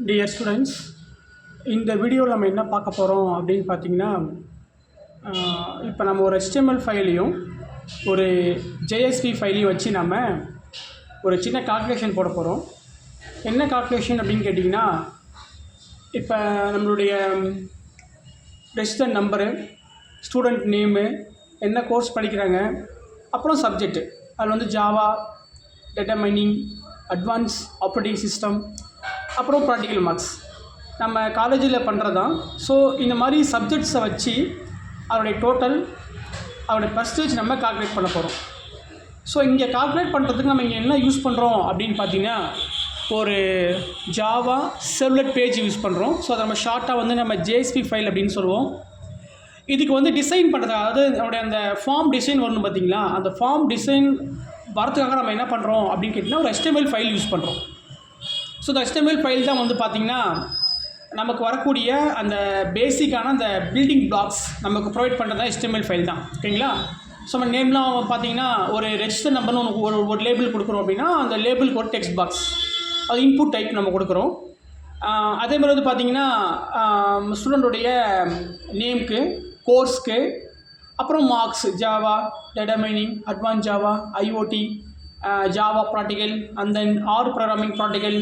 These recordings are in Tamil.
டியர் ஸ்டூடெண்ட்ஸ், இந்த வீடியோவில் நம்ம என்ன பார்க்க போகிறோம் அப்படின்னு பார்த்தீங்கன்னா, இப்போ நம்ம ஒரு HTML ஃபைலையும் ஒரு JSP ஃபைலையும் வச்சு நம்ம ஒரு சின்ன கால்குலேஷன் போட போகிறோம். என்ன கால்குலேஷன் அப்படின்னு கேட்டிங்கன்னா, இப்போ நம்மளுடைய ரெஜிஸ்டர் நம்பரு, ஸ்டூடெண்ட் நேமு, என்ன கோர்ஸ் படிக்கிறாங்க, அப்புறம் சப்ஜெக்ட்டு, அதில் வந்து Java, data mining, advance operating system, அப்புறம் ப்ராக்டிக்கல் மார்க்ஸ் நம்ம காலேஜில் பண்ணுறது தான். ஸோ இந்த மாதிரி சப்ஜெக்ட்ஸை வச்சு அதோடைய டோட்டல், அதோடைய பர்சன்டேஜ் நம்ம கால்குலேட் பண்ண போகிறோம். ஸோ இங்கே கால்குலேட் பண்ணுறதுக்கு நம்ம இங்கே என்ன யூஸ் பண்ணுறோம் அப்படின்னு பார்த்தீங்கன்னா, ஒரு ஜாவா செர்வ்லெட் பேஜ் யூஸ் பண்ணுறோம். ஸோ அதை நம்ம ஷார்ட்டாக வந்து நம்ம JSP ஃபைல் அப்படின்னு சொல்லுவோம். இதுக்கு வந்து டிசைன் பண்ணுறது, அதாவது நம்மளுடைய அந்த ஃபார்ம் டிசைன் வரணும் பார்த்தீங்களா, அந்த ஃபார்ம் டிசைன் வரத்துக்காக நம்ம என்ன பண்ணுறோம் அப்படின்னு கேட்டிங்கன்னா, ஒரு HTML ஃபைல் யூஸ் பண்ணுறோம். ஸோ இந்த HTML ஃபைல் தான் வந்து பார்த்திங்கன்னா நமக்கு வரக்கூடிய அந்த பேசிக்கான அந்த பில்டிங் பிளாக்ஸ் நமக்கு ப்ரொவைட் பண்ணுறது தான் HTML ஃபைல் தான். ஓகேங்களா? ஸோ நம்ம நேம்லாம் பார்த்தீங்கன்னா ஒரு ரெஜிஸ்டர் நம்பர்னு ஒரு லேபிள் கொடுக்குறோம் அப்படின்னா, அந்த லேபிளுக்கு ஒரு டெக்ஸ்ட் பாக்ஸ், அது இன்புட் டைப் நம்ம கொடுக்குறோம். அதே மாதிரி வந்து பார்த்திங்கன்னா ஸ்டூடெண்ட்டுடைய நேம்க்கு, கோர்ஸ்க்கு, அப்புறம் marks, Java, data mining, advance Java, IoT, Java practical, and then R programming practical,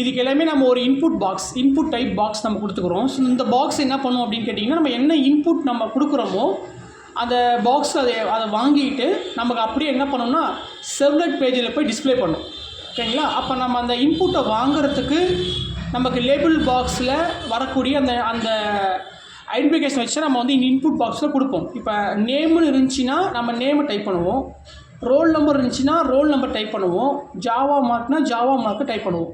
இதுக்கு எல்லாமே நம்ம ஒரு input box, input type box நம்ம கொடுத்துக்குறோம். ஸோ இந்த பாக்ஸ் என்ன பண்ணும் அப்படின்னு கேட்டிங்கன்னா, நம்ம என்ன இன்புட் நம்ம கொடுக்குறோமோ அந்த பாக்ஸ் அதை வாங்கிட்டு நமக்கு அப்படியே என்ன பண்ணோம்னா செர்வ்லெட் பேஜில் போய் டிஸ்பிளே பண்ணும். ஓகேங்களா? அப்போ நம்ம அந்த இன்புட்டை வாங்குறதுக்கு நமக்கு லேபிள் பாக்ஸில் வரக்கூடிய அந்த ஐடென்டிஃபிகேஷன் வச்சு நம்ம வந்து இன்புட் பாக்ஸில் கொடுப்போம். இப்போ நேம்னு இருந்துச்சுன்னா நம்ம நேமை டைப் பண்ணுவோம், ரோல் நம்பர் இருந்துச்சுன்னா ரோல் நம்பர் டைப் பண்ணுவோம், ஜாவா மார்க்னா ஜாவா மார்க்கு டைப் பண்ணுவோம்.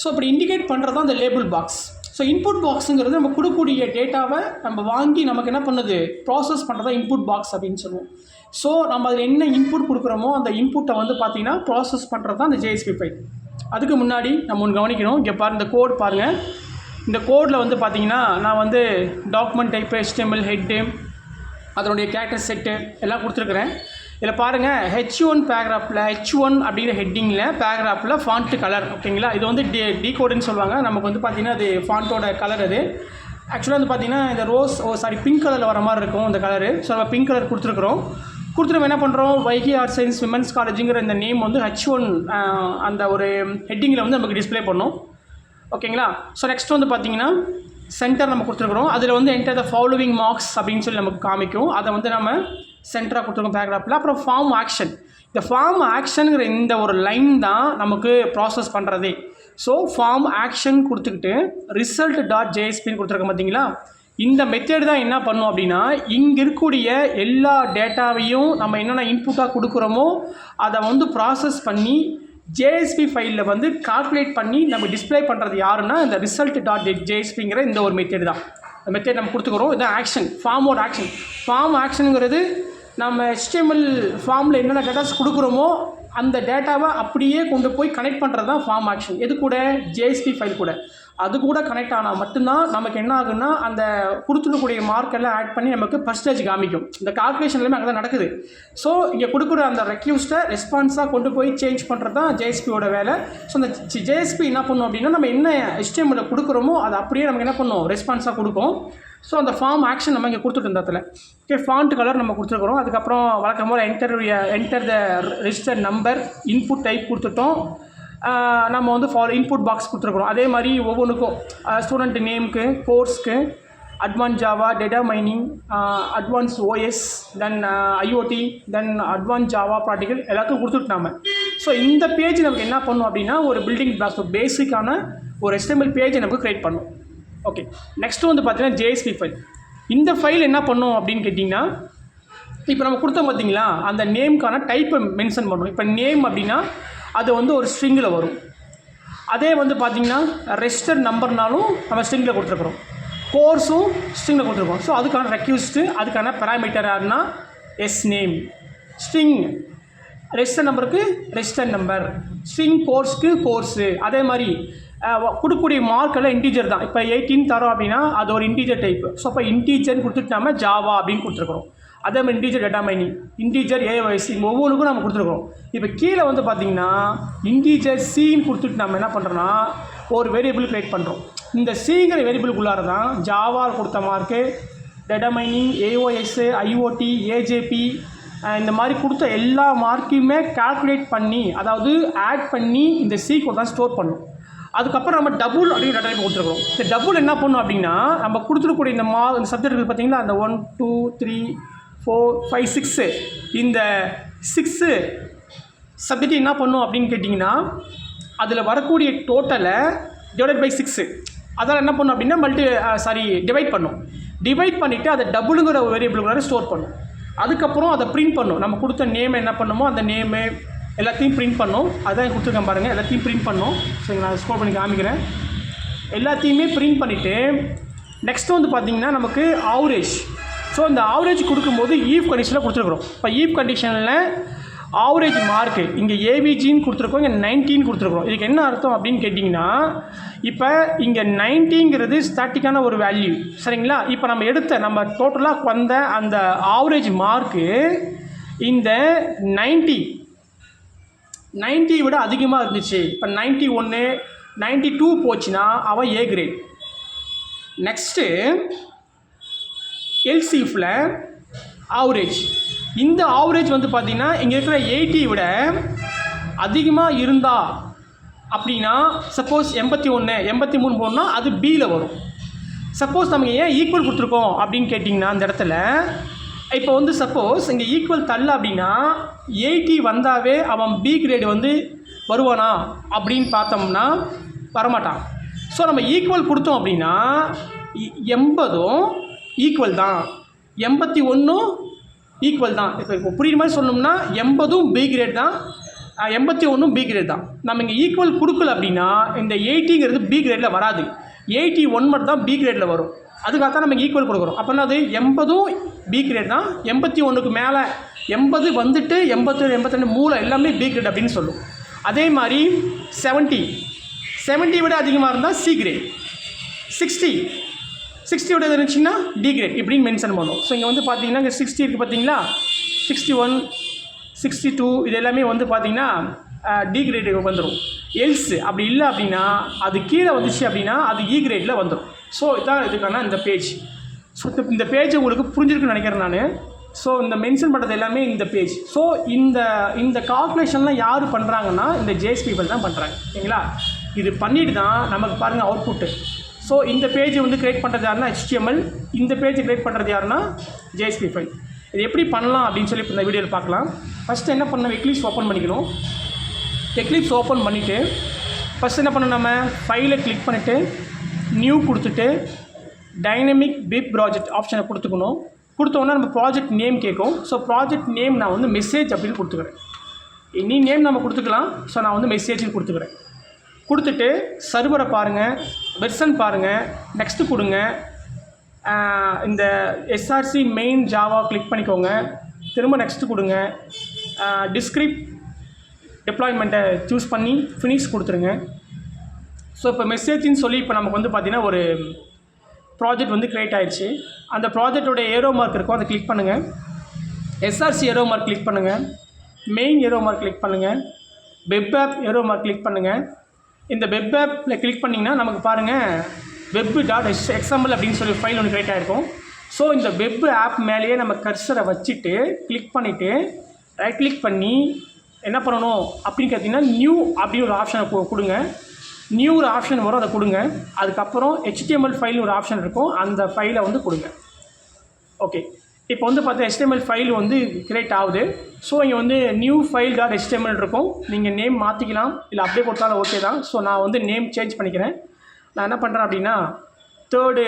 ஸோ அப்படி இண்டிகேட் பண்ணுறது தான் அந்த லேபிள் பாக்ஸ். ஸோ இன்புட் பாக்ஸுங்கிறது நம்ம கொடுக்கக்கூடிய டேட்டாவை நம்ம வாங்கி நமக்கு என்ன பண்ணுது, ப்ராசஸ் பண்ணுறதா இன்புட் பாக்ஸ் அப்படின்னு சொல்லுவோம். ஸோ நம்ம அதில் என்ன இன்புட் கொடுக்குறோமோ அந்த இன்புட்டை வந்து பார்த்திங்கன்னா ப்ராசஸ் பண்ணுறது தான் அந்த JSP ஃபைல். அதுக்கு முன்னாடி நம்ம ஒன்று கவனிக்கணும். இங்கே பாருங்கள், இந்த கோட் பாருங்கள். இந்த கோடில் வந்து பார்த்திங்கன்னா நான் வந்து டாக்குமெண்ட் டைப்பு, HTML ஹெட்டு, அதனுடைய கேரக்டர் செட்டு எல்லாம் கொடுத்துருக்குறேன். இதில் பாருங்கள், H1 பேராகிராஃபில், H1 அப்படிங்கிற ஹெட்டிங்கில் பேராகிராஃபில் ஃபாண்ட்டு கலர். ஓகேங்களா? இது வந்து டீகோடுன்னு சொல்லுவாங்க. நமக்கு வந்து பார்த்திங்கன்னா அது ஃபாண்ட்டோட கலர். அது ஆக்சுவலாக வந்து பார்த்திங்கன்னா இந்த பிங்க் கலரில் வர மாதிரி இருக்கும் இந்த கலரு. ஸோ நம்ம பிங்க் கலர் கொடுத்துருக்குறோம். நம்ம என்ன பண்ணுறோம், வைகி ஆர்ட்ஸ் சயின்ஸ் விமன்ஸ் காலேஜுங்கிற இந்த நேம் வந்து H1 அந்த ஒரு ஹெட்டிங்கில் வந்து நமக்கு டிஸ்பிளே பண்ணோம். ஓகேங்களா? ஸோ நெக்ஸ்ட் வந்து பார்த்திங்கன்னா சென்டர் நம்ம கொடுத்துருக்குறோம். அதில் வந்து என்டர் த ஃபாலோவிங் மார்க்ஸ் அப்படின்னு சொல்லி நமக்கு காமிக்கும். அதை வந்து நம்ம சென்டராக கொடுத்துருக்கோம் பேராகிராஃபில். அப்புறம் ஃபார்ம் ஆக்ஷன், இந்த ஃபார்ம் ஆக்ஷனுங்கிற இந்த ஒரு லைன் தான் நமக்கு ப்ராசஸ் பண்ணுறதே. ஸோ ஃபார்ம் ஆக்ஷன் கொடுத்துக்கிட்டு result.jsp கொடுத்துருக்கோம் பார்த்தீங்களா, இந்த மெத்தட் தான் என்ன பண்ணும் அப்படின்னா, இங்கே இருக்கக்கூடிய எல்லா டேட்டாவையும் நம்ம என்னென்ன இன்புட்டாக கொடுக்குறோமோ அதை வந்து ப்ராசஸ் பண்ணி JSP ஃபைலில் வந்து கால்குலேட் பண்ணி நம்ம டிஸ்பிளே பண்ணுறது யாருன்னா இந்த result.jspங்கிற இந்த ஒரு மெத்தட் தான். இந்த மெத்தட் நம்ம கொடுத்துக்கிறோம். இதுதான் ஆக்ஷன், ஃபார்மோட ஆக்ஷன். ஃபார்ம் ஆக்ஷனுங்கிறது நம்ம HTML ஃபார்மில் என்னென்ன டேட்டாஸ் கொடுக்குறோமோ அந்த டேட்டாவை அப்படியே கொண்டு போய் கனெக்ட் பண்ணுறது தான் ஃபார்ம் ஆக்ஷன். எது கூட, JSP ஃபைல் கூட. அது கூட கனெக்ட் ஆனால் மட்டும்தான் நமக்கு என்ன ஆகுன்னா அந்த கொடுத்துருக்கக்கூடிய மார்க்கெல்லாம் ஆட் பண்ணி நமக்கு பர்சன்டேஜ் காமிக்கும். இந்த கால்குலேஷன் எல்லாமே அங்கே தான் நடக்குது. ஸோ இங்கே கொடுக்குற அந்த ரெக்யூஸ்ட்டை ரெஸ்பான்ஸாக கொண்டு போய் சேஞ்ச் பண்ணுறது தான் JSPயோட வேலை. ஸோ அந்த JSP என்ன பண்ணும் அப்படின்னா, நம்ம என்ன HTML கொடுக்குறோமோ அதை அப்படியே நமக்கு என்ன பண்ணும், ரெஸ்பான்ஸாக கொடுக்கும். ஸோ அந்த ஃபார்ம் ஆக்ஷன் நம்ம இங்கே கொடுத்துட்டு இந்த இடத்துல. ஓகே, ஃபாண்ட் கலர் நம்ம கொடுத்துருக்குறோம். அதுக்கப்புறம் வழக்கம் போல் enter the register number, input type கொடுத்துட்டோம். நம்ம வந்து இன்புட் பாக்ஸ் கொடுத்துருக்குறோம். அதே மாதிரி ஒவ்வொன்றுக்கும் ஸ்டூடெண்ட் நேமுக்கு, கோர்ஸ்க்கு, advance Java, data mining, advance OS, then IoT, then advance Java practical எல்லாத்தையும் கொடுத்துட்டு நாம. ஸோ இந்த பேஜ் நமக்கு என்ன பண்ணும் அப்படின்னா ஒரு பில்டிங் பிளாக்ஸ், ஒரு பேசிக்கான ஒரு HTML பேஜை நமக்கு க்ரியேட் பண்ணும். ஓகே, நெக்ஸ்ட்டு வந்து பார்த்தீங்கன்னா JSP ஃபைல். இந்த ஃபைல் என்ன பண்ணும் அப்படின்னு கேட்டிங்கன்னா, இப்போ நம்ம கொடுத்தோம் பார்த்தீங்களா, அந்த நேமுக்கான டைப்பை மென்ஷன் பண்ணும். இப்போ நேம் அப்படின்னா அது வந்து ஒரு ஸ்ட்ரிங்கில் வரும். அதே வந்து பார்த்திங்கன்னா ரெஜிஸ்டர் நம்பர்னாலும் நம்ம ஸ்ட்ரிங்கில் கொடுத்துருக்குறோம், கோர்ஸும் ஸ்ட்ரிங்கில் கொடுத்துருக்கோம். ஸோ அதுக்கான ரெக்யூஸ்ட்டு, அதுக்கான பேராமீட்டர் யாருன்னா நேம், ஸ்ட்ரிங் ரெஜிஸ்டர் நம்பருக்கு ரெஜிஸ்டர் நம்பர், ஸ்ட்ரிங் கோர்ஸ்க்கு கோர்ஸு. அதே மாதிரி கொடுக்கக்கூடிய மார்க்கெல்லாம் இன்டீஜர் தான். இப்போ 18 தரோம் அப்படின்னா அது ஒரு இன்டீஜர் டைப்பு. ஸோ இப்போ இன்டீஜர்னு கொடுத்துட்டு நம்ம ஜாவா அப்படின்னு கொடுத்துருக்குறோம். அதே மாதிரி integer data mining, integer AOS, ஒவ்வொன்றுக்கும் நம்ம கொடுத்துருக்கோம். இப்போ கீழே வந்து பார்த்திங்கன்னா இன்டீஜர் Cன்னு கொடுத்துட்டு நம்ம என்ன பண்ணுறோன்னா ஒரு வேரியபிள் க்ரியேட் பண்ணுறோம். இந்த சீங்கிற வேரியபிளுக்குள்ளார தான் ஜாவால் கொடுத்த mark, data mining, AOS, IoT, AJP இந்த மாதிரி கொடுத்த எல்லா மார்க்கையுமே கால்குலேட் பண்ணி, அதாவது ஆட் பண்ணி இந்த சீக்குள்ள தான் ஸ்டோர் பண்ணும். அதுக்கப்புறம் நம்ம டபுள் அப்படின்னு டேட்டா டைப் கொடுத்துருக்கோம். இந்த டபுள் என்ன பண்ணும் அப்படின்னா, நம்ம கொடுத்துருக்கூடிய இந்த இந்த சப்ஜெக்ட் இருக்குது பார்த்தீங்களா, அந்த 1 2 3 4 5 6 இந்த 6 சப்ஜெக்ட் என்ன பண்ணும் அப்படின்னு கேட்டிங்கன்னா, அதில் வரக்கூடிய டோட்டலை டிவைட் பை 6 அதால் என்ன பண்ணும் அப்படின்னா டிவைட் பண்ணும். டிவைட் பண்ணிவிட்டு அதை டபுளுங்கிற வேரியபிளுக்குள்ளார ஸ்டோர் பண்ணும். அதுக்கப்புறம் அதை பிரிண்ட் பண்ணும். நம்ம கொடுத்த நேம் என்ன பண்ணுமோ அந்த நேமு எல்லாத்தையும் பிரிண்ட் பண்ணும். அதான் கொடுத்துருக்கேன் பாருங்கள், எல்லாத்தையும் பிரிண்ட் பண்ணும். சரி, நான் ஸ்க்ரோல் பண்ணி காமிக்கிறேன். எல்லாத்தையுமே பிரிண்ட் பண்ணிவிட்டு நெக்ஸ்ட்டு வந்து பார்த்திங்கன்னா நமக்கு ஆவரேஜ். ஸோ இந்த ஆவரேஜ் கொடுக்கும்போது ஈஃப் கண்டிஷனில் கொடுத்துருக்குறோம். இப்போ ஈஃப் கண்டிஷனில் ஆவரேஜ் மார்க்கு இங்கே ஏவிஜின்னு கொடுத்துருக்கோம், இங்கே 19 கொடுத்துருக்கோம். இதுக்கு என்ன அர்த்தம் அப்படின்னு கேட்டிங்கன்னா, இப்போ இங்கே 90ங்கிறது ஸ்டாட்டிக்கான ஒரு வேல்யூ, சரிங்களா? இப்போ நம்ம டோட்டலாக வந்த அந்த ஆவரேஜ் மார்க்கு இந்த 90 விட அதிகமாக இருந்துச்சு. இப்போ 91 92 போச்சுன்னா அவன் ஏ கிரேட். நெக்ஸ்ட்டு எல்சிஎஃப்பில் ஆவரேஜ், இந்த ஆவரேஜ் வந்து பார்த்திங்கன்னா இங்கே இருக்கிற 80 விட அதிகமாக இருந்தா அப்படின்னா, சப்போஸ் 81 83 போனோம்னா அது பியில் வரும். சப்போஸ் நமக்கு ஏன் ஈக்குவல் கொடுத்துருக்கோம் அப்படின்னு கேட்டிங்கன்னா, அந்த இடத்துல இப்போ வந்து சப்போஸ் இங்கே ஈக்குவல் தள்ள அப்படின்னா 80 வந்தாவே அவன் பி கிரேடு வந்து வருவானா அப்படின்னு பார்த்தோம்னா வரமாட்டான். ஸோ நம்ம ஈக்குவல் கொடுத்தோம் அப்படின்னா 80ம் ஈக்குவல் தான், 81 ஈக்குவல் தான். இப்போ புரியுற மாதிரி சொல்லணும்னா 80ம் பி கிரேட் தான், 81ம் பி கிரேட் தான். நம்ம இங்கே ஈக்குவல் கொடுக்கல அப்படின்னா இந்த 80ங்கிறது பி கிரேடில் வராது, 81 மட்டும் தான் பி கிரேடில் வரும். அதுக்காக தான் நம்ம ஈக்குவல் கொடுக்குறோம். அப்போனா அது 80ம் பி கிரேட் தான், 81க்கு மேலே 80 வந்துட்டு 87 82 மூளை எல்லாமே பி கிரேட் அப்படின்னு சொல்லும். அதே மாதிரி 70 விட அதிகமாக இருந்தால் சி கிரேட், 60 விட இருந்துச்சுன்னா டி கிரேட் இப்படின்னு மென்ஷன் பண்ணும். ஸோ இங்கே வந்து பார்த்தீங்கன்னா இங்கே 60 இருக்குது பார்த்தீங்களா, 61 62 இது எல்லாமே வந்து பார்த்தீங்கன்னா டி கிரேடுக்கு வந்துடும். எல்ஸ் அப்படி இல்லை அப்படின்னா அது கீழே வந்துச்சு அப்படின்னா அது இ கிரேடில் வந்துடும். ஸோ இதுதான் இதுக்கான இந்த பேஜ். ஸோ இந்த பேஜ் உங்களுக்கு புரிஞ்சிருக்குன்னு நினைக்கிறேன் நான். ஸோ இந்த மென்ஷன் பண்ணுறது எல்லாமே இந்த பேஜ். ஸோ இந்த கால்குலேஷன்லாம் யார் பண்ணுறாங்கன்னா இந்த ஜேஎஸ் பீப்பிள் தான் பண்ணுறாங்க, சரிங்களா? இது பண்ணிட்டு தான் நமக்கு பாருங்கள் அவுட்புட்டு. ஸோ இந்த பேஜ் வந்து க்ரியேட் பண்ணுறது யாருன்னா HTML, இந்த பேஜ் க்ரியேட் பண்ணுறது யாருன்னா ஜேஎஸ்பி ஃபைல். இது எப்படி பண்ணலாம் அப்படின்னு சொல்லி இந்த வீடியோவில் பார்க்கலாம். ஃபஸ்ட்டு என்ன பண்ணணும், எக்லிப்ஸ் ஓப்பன் பண்ணிக்கணும். எக்லிப்ஸ் ஓப்பன் பண்ணிவிட்டு ஃபஸ்ட் என்ன பண்ணணும், நம்ம ஃபைலை கிளிக் பண்ணிவிட்டு நியூ கொடுத்துட்டு டைனமிக் பிப் ப்ராஜெக்ட் ஆப்ஷனை கொடுத்துக்கணும். கொடுத்தோன்னா நம்ம ப்ராஜெக்ட் நேம் கேட்கும். ஸோ ப்ராஜெக்ட் நேம் நான் வந்து மெசேஜ் அப்படின்னு கொடுத்துக்கிறேன். எனி நேம் நம்ம கொடுத்துக்கலாம். ஸோ நான் வந்து மெசேஜ்னு கொடுத்துக்கிறேன். கொடுத்துட்டு சர்வரை பாருங்கள், வெர்ஷன் பாருங்கள், நெக்ஸ்ட்டு கொடுங்க. இந்த எஸ்ஆர்சி மெயின் ஜாவா கிளிக் பண்ணிக்கோங்க, திரும்ப நெக்ஸ்ட்டு கொடுங்க. டிஸ்கிரிப்ட் டிப்ளாய்மெண்ட்டை சூஸ் பண்ணி ஃபினிஷ் கொடுத்துருங்க. ஸோ இப்போ மெசேஜின்னு சொல்லி இப்போ நமக்கு வந்து பார்த்திங்கன்னா ஒரு ப்ராஜெக்ட் வந்து க்ரியேட் ஆகிடுச்சு. அந்த ப்ராஜெக்டோட ஏரோ மார்க் இருக்கும், அதை கிளிக் பண்ணுங்கள். எஸ்ஆர்சி ஏரோ மார்க் கிளிக் பண்ணுங்கள், மெயின் ஏரோ மார்க் கிளிக் பண்ணுங்கள், web app arrow mark click பண்ணுங்கள். இந்த வெப் ஆப்பில் கிளிக் பண்ணிங்கன்னா நமக்கு பாருங்கள் web.xml அப்படின்னு சொல்லி ஃபைல் ஒன்று க்ரியேட் ஆகிருக்கும். ஸோ இந்த வெப் ஆப் மேலேயே நம்ம கர்சரை வச்சுட்டு கிளிக் பண்ணிவிட்டு ரைட் கிளிக் பண்ணி என்ன பண்ணணும் அப்படின்னு கேட்டிங்கன்னா நியூ அப்படின்னு ஒரு ஆப்ஷனை கொடுங்க. நியூ ஒரு ஆப்ஷன் வரும், அதை கொடுங்க. அதுக்கப்புறம் HTML ஃபைல் ஒரு ஆப்ஷன் இருக்கும், அந்த ஃபைலை வந்து கொடுங்க. ஓகே, இப்போ வந்து பார்த்தா HTML ஃபைல் வந்து க்ரியேட் ஆகுது. ஸோ இங்கே வந்து நியூ file.html இருக்கும். நீங்கள் நேம் மாற்றிக்கலாம், இல்லை அப்படியே கொடுத்தாலும் ஓகே தான். ஸோ நான் வந்து நேம் சேஞ்ச் பண்ணிக்கிறேன். நான் என்ன பண்ணுறேன் அப்படின்னா தேர்டு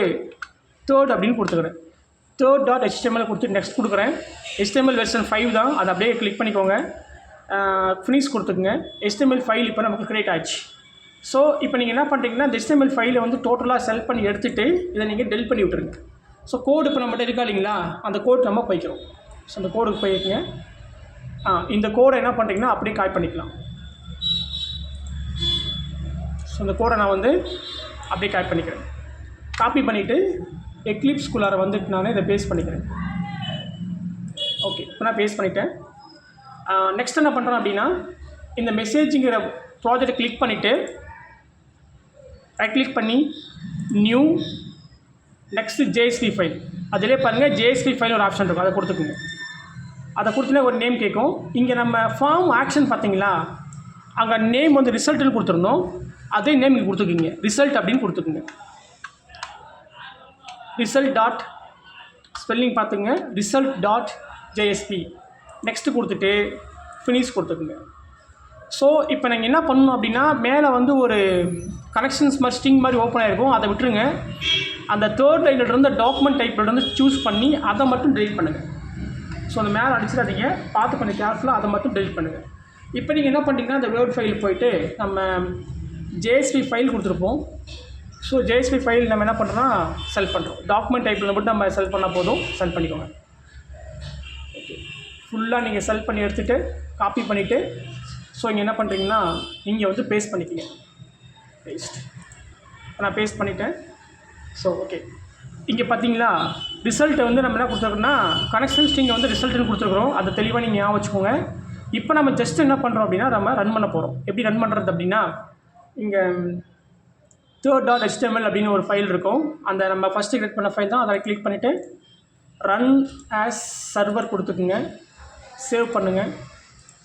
அப்படின்னு கொடுத்துக்கிறேன். third.html கொடுத்து நெக்ஸ்ட் கொடுக்குறேன். HTML வெர்ஷன் 5 தான், அதை அப்படியே கிளிக் பண்ணிக்கோங்க, ஃபினிஷ் கொடுத்துக்குங்க. HTML ஃபைல் இப்போ நமக்கு க்ரியேட் ஆகிடுச்சு. ஸோ இப்போ நீங்கள் என்ன பண்ணுறீங்கன்னா இந்த HTML ஃபைலை வந்து டோட்டலாக செலக்ட் பண்ணி எடுத்துகிட்டு இதை நீங்கள் டெலிட் பண்ணி விட்டுருங்க. ஸோ கோடு இப்போ நம்மகிட்ட இருக்கா இல்லைங்களா, அந்த கோடு நம்ம போய்க்கிறோம். ஸோ அந்த கோடுக்கு போய்க்குங்க. இந்த கோடை என்ன பண்ணுறீங்கன்னா அப்படியே காப்பி பண்ணிக்கலாம். ஸோ இந்த கோடை நான் வந்து அப்படியே காப்பி பண்ணிக்கிறேன். காப்பி பண்ணிவிட்டு எக்லிப்ஸ்குள்ளார வந்துட்டு நான் இதை பேஸ்ட் பண்ணிக்கிறேன். ஓகே, இப்போ நான் பேஸ்ட் பண்ணிட்டேன். நெக்ஸ்ட் என்ன பண்ணுறேன் அப்படின்னா இந்த மெசேஜுங்கிற ப்ராஜெக்டை கிளிக் பண்ணிவிட்டு ரைட் கிளிக் பண்ணி நியூ, நெக்ஸ்ட்டு ஜேஎஸ்பி ஃபைல். அதிலே பாருங்கள் ஜேஎஸ்பி ஃபைல் ஒரு ஆப்ஷன் இருக்கும், அதை கொடுத்துக்குங்க. அதை கொடுத்தீங்கன்னா ஒரு நேம் கேட்கும். இங்கே நம்ம ஃபார்ம் ஆக்ஷன் பார்த்தீங்களா, அங்கே நேம் வந்து ரிசல்ட்டுன்னு கொடுத்துருந்தோம், அதே நேம் இங்கே கொடுத்துக்குங்க, ரிசல்ட் அப்படின்னு கொடுத்துக்குங்க. ரிசல்ட் டாட் ஸ்பெல்லிங் பார்த்துங்க, ரிசல்ட் டாட் ஜேஎஸ்பி. நெக்ஸ்ட்டு கொடுத்துட்டு ஃபினிஷ் கொடுத்துக்குங்க. ஸோ இப்போ நீங்கள் என்ன பண்ணணும் அப்படின்னா, மேலே வந்து ஒரு கனெக்ஷன்ஸ் மாதிரி ஸ்ட்ரிங் மாதிரி ஓப்பன் ஆகிருக்கும், அதை விட்டுருங்க. அந்த தேர்ட் லைன்லேருந்து டாக்குமெண்ட் டைப்லேருந்து சூஸ் பண்ணி அதை மட்டும் டெலிட் பண்ணுங்கள். ஸோ அந்த மேலே அடிச்சிடாதீங்க, பார்த்து கொஞ்சம் கேர்ஃபுல்லாக அதை மட்டும் டெலிட் பண்ணுங்கள். இப்போ நீங்கள் என்ன பண்ணிட்டீங்கன்னா, அந்த வேர்ட் ஃபைல் போய்ட்டு நம்ம ஜேஎஸ்பி ஃபைல் கொடுத்துருப்போம். ஸோ ஜேஎஸ்பி ஃபைல் நம்ம என்ன பண்ணுறோன்னா செலக்ட் பண்ணுறோம். டாக்குமெண்ட் டைப்பில் மட்டும் நம்ம செலக்ட் பண்ணால் போதும், செலக்ட் பண்ணிக்கோங்க. ஓகே, ஃபுல்லாக நீங்கள் செலக்ட் பண்ணி எடுத்துகிட்டு காப்பி பண்ணிவிட்டு ஸோ இங்கே என்ன பண்ணுறீங்கன்னா, இங்கே வந்து பேஸ்ட் பண்ணிக்கிங்க. பேஸ்ட் நான் பேஸ்ட் பண்ணிட்டேன். ஸோ ஓகே, இங்கே பார்த்தீங்களா ரிசல்ட்டை வந்து நம்ம என்ன கொடுத்துருக்கோம்னா, கனெக்ஷன் ஸ்ட்ரிங்கை வந்து ரிசல்ட்டுன்னு கொடுத்துருக்குறோம். அதை தெளிவாக நீங்கள் ஞாபகம் வச்சுக்கோங்க. இப்போ நம்ம ஜஸ்ட் என்ன பண்ணுறோம் அப்படின்னா, நம்ம ரன் பண்ண போகிறோம். எப்படி ரன் பண்ணுறது அப்படின்னா, இங்கே third.html அப்படின்னு ஒரு ஃபைல் இருக்கும். அந்த நம்ம ஃபஸ்ட்டு கிரியேட் பண்ண ஃபைல் தான். அதை கிளிக் பண்ணிவிட்டு ரன் ஆஸ் சர்வர் கொடுத்துக்குங்க, சேவ் பண்ணுங்கள்.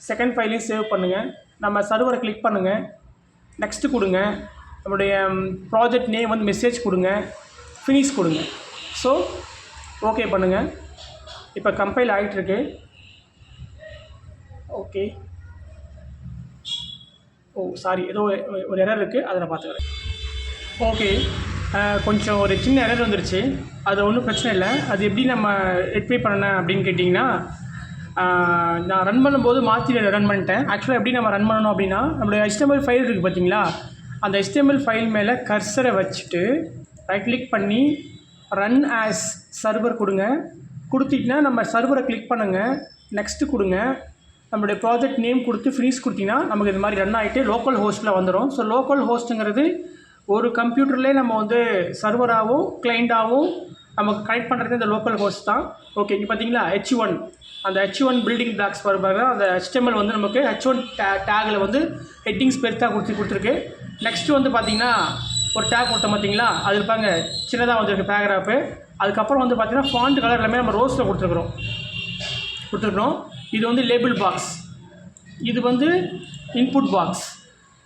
செகண்ட் ஃபைலையும் சேவ் பண்ணுங்கள். நம்ம சர்வரை கிளிக் பண்ணுங்கள், நெக்ஸ்ட்டு கொடுங்க. நம்மளுடைய ப்ராஜெக்ட் நேம் வந்து மெசேஜ் கொடுங்க, ஃபினிஷ் கொடுங்க. ஸோ ஓகே பண்ணுங்கள். இப்போ கம்பைல் ஆகிட்டுருக்கு. ஓகே, சாரி, ஏதோ ஒரு எரர் இருக்குது, அதை நான் பார்த்துக்கிறேன். ஓகே, கொஞ்சம் ஒரு சின்ன எரர் வந்துருச்சு. அது ஒன்றும் பிரச்சனை இல்லை. அது எப்படி நம்ம ரெக்டிஃபை பண்ணேன் அப்படின்னு கேட்டிங்கன்னா, நான் ரன் பண்ணும்போது மாற்றி ரன் பண்ணிட்டேன். ஆக்சுவலாக எப்படி நம்ம ரன் பண்ணணும் அப்படின்னா, நம்மளுடைய HTML ஃபைல் இருக்குது பார்த்தீங்களா, அந்த HTML ஃபைல் மேலே கர்சரை வச்சுட்டு ரைட் கிளிக் பண்ணி ரன் ஆஸ் சர்வர் கொடுங்க. கொடுத்திங்கன்னா நம்ம சர்வரை கிளிக் பண்ணுங்கள், நெக்ஸ்ட்டு கொடுங்க. நம்மளுடைய ப்ராஜெக்ட் நேம் கொடுத்து ஃபினிஷ் கொடுத்திங்கன்னா நமக்கு இது மாதிரி ரன் ஆகிட்டு லோக்கல் ஹோஸ்ட்டில் வந்துடும். ஸோ லோக்கல் ஹோஸ்ட்டுங்கிறது ஒரு கம்ப்யூட்டர்லேயே நம்ம வந்து சர்வராகவும் கிளைண்டாகவும் நமக்கு கனெக்ட் பண்ணுறது இந்த லோக்கல் ஹோஸ்ட் தான். ஓகே, இங்கே பார்த்தீங்களா H1, அந்த H1 பில்டிங் பிளாக்ஸ் வருவாங்க. அந்த HTML வந்து நமக்கு H1 டேகில் வந்து ஹெட்டிங்ஸ் பெருத்தாக கொடுத்துருக்கு. நெக்ஸ்ட்டு வந்து பார்த்திங்கன்னா ஒரு டேக் கொடுத்தோம் பார்த்தீங்களா, அது இருப்பாங்க சின்னதாக வந்துருக்கு பேராகிராஃபு. அதுக்கப்புறம் வந்து பார்த்திங்கன்னா ஃபாண்ட் கலர் எல்லாமே நம்ம ரோஸில் கொடுத்துருக்குறோம். இது வந்து லேபிள் பாக்ஸ், இது வந்து இன்புட் பாக்ஸ்.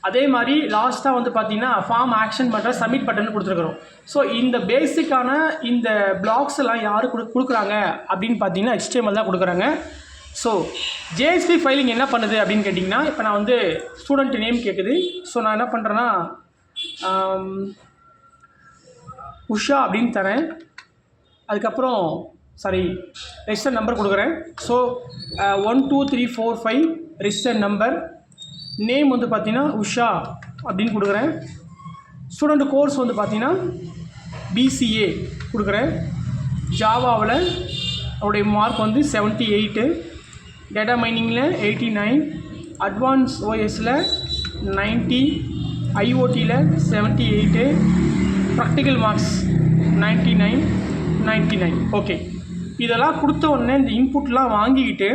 அதே மாதிரி லாஸ்ட்டாக வந்து பார்த்திங்கன்னா ஃபார்ம் ஆக்ஷன் பண்ணுற சப்மிட் பட்டன் கொடுத்துருக்குறோம். ஸோ இந்த பேசிக்கான இந்த பிளாக்ஸ் எல்லாம் யார் கொடுக்குறாங்க அப்படின்னு பார்த்தீங்கன்னா HTML தான் கொடுக்குறாங்க. ஸோ ஜேஎஸ்பி ஃபைலிங் என்ன பண்ணுது அப்படின்னு கேட்டிங்கன்னா, இப்போ நான் வந்து ஸ்டூடெண்ட் நேம் கேட்குது. ஸோ நான் என்ன பண்ணுறேன்னா உஷா அப்படின்னு தரேன். அதுக்கப்புறம் ரெஜிஸ்டர் நம்பர் கொடுக்குறேன். So 1 2 3 4 5 register number. நேம் வந்து பார்த்தீங்கன்னா உஷா அப்படின்னு கொடுக்குறேன். ஸ்டூடெண்ட் கோர்ஸ் வந்து பார்த்தீங்கன்னா BCA கொடுக்குறேன். ஜாவாவில் அவருடைய மார்க் வந்து 78, டேட்டா மைனிங்கில் 89, அட்வான்ஸ் OSயில் 90, IoTயில் 78, ப்ராக்டிக்கல் மார்க்ஸ் 99. ஓகே, இதெல்லாம் கொடுத்த உடனே இந்த இன்புட்லாம் வாங்கிக்கிட்டு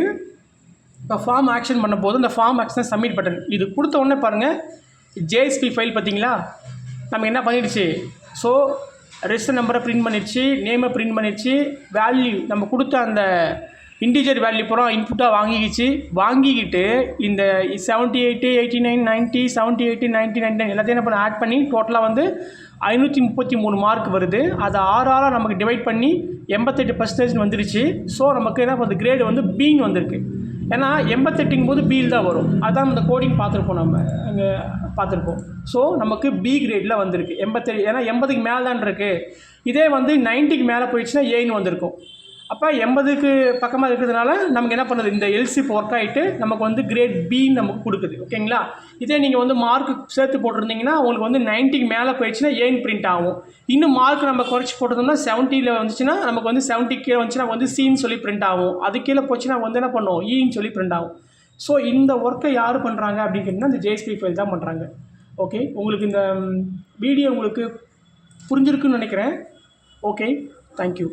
இப்போ ஃபார்ம் ஆக்ஷன் பண்ண போது இந்த ஃபார்ம் ஆக்ஷன் சப்மிட் பட்டன் இது கொடுத்த உடனே பாருங்கள் ஜேஎஸ்பி ஃபைல் பார்த்தீங்களா நம்ம என்ன பண்ணிடுச்சு. ஸோ ரெஜிஸ்டர் நம்பரை பிரிண்ட் பண்ணிடுச்சு, நேமை பிரிண்ட் பண்ணிடுச்சு, வேல்யூ நம்ம கொடுத்த அந்த இன்டிஜர் வேல்யூ பூரா இன்புட்டாக வாங்கிக்கிட்டு இந்த 78, 89, 90, 78, 90, 99 எல்லாத்தையும் என்ன பண்ண ஆட் பண்ணி டோட்டலாக வந்து 533 மார்க் வருது. அதை 6ஆல் நமக்கு டிவைட் பண்ணி 88% வந்துடுச்சு. ஸோ நமக்கு என்ன பண்ணுறது, கிரேடு வந்து பின்னு வந்திருக்கு. ஏன்னா 88ங்கும் போது பியில் தான் வரும். அதான் இந்த கோடிங் பார்த்துருப்போம், நம்ம இங்கே பார்த்துருப்போம். ஸோ நமக்கு பி கிரேடில் வந்திருக்கு 87. ஏன்னா 80க்கு மேலே தான் இருக்குது. இதே வந்து 90க்கு மேலே போயிடுச்சுன்னா ஏன்னு வந்திருக்கும். அப்போ 80க்கு பக்கமாக இருக்கிறதுனால நமக்கு என்ன பண்ணுது, இந்த எல்சிப் ஒர்க் ஆகிட்டு நமக்கு வந்து கிரேட் பின்னு நமக்கு கொடுக்குது. ஓகேங்களா. இதே நீங்கள் வந்து மார்க் சேர்த்து போட்டிருந்தீங்கன்னா உங்களுக்கு வந்து 90க்கு மேலே போயிடுச்சுன்னா ஏன்னு பிரிண்ட் ஆகும். இன்னும் மார்க் நம்ம குறைச்சி போட்டிருந்தோம்னா 70ல் வந்துச்சுன்னா நமக்கு வந்து 70 கீழே வந்துச்சுன்னா வந்து சின்னு சொல்லி பிரிண்ட் ஆகும். அது கீழே போச்சுன்னா வந்து என்ன பண்ணுவோம், ஈன்னு சொல்லி பிரிண்ட் ஆகும். ஸோ இந்த ஒர்க்கை யார் பண்ணுறாங்க அப்படின்னு கேட்டிங்கன்னா இந்த ஜேஎஸ்பி ஃபைல் தான் பண்ணுறாங்க. ஓகே, உங்களுக்கு இந்த வீடியோ உங்களுக்கு புரிஞ்சிருக்குன்னு நினைக்கிறேன். Okay, thank you.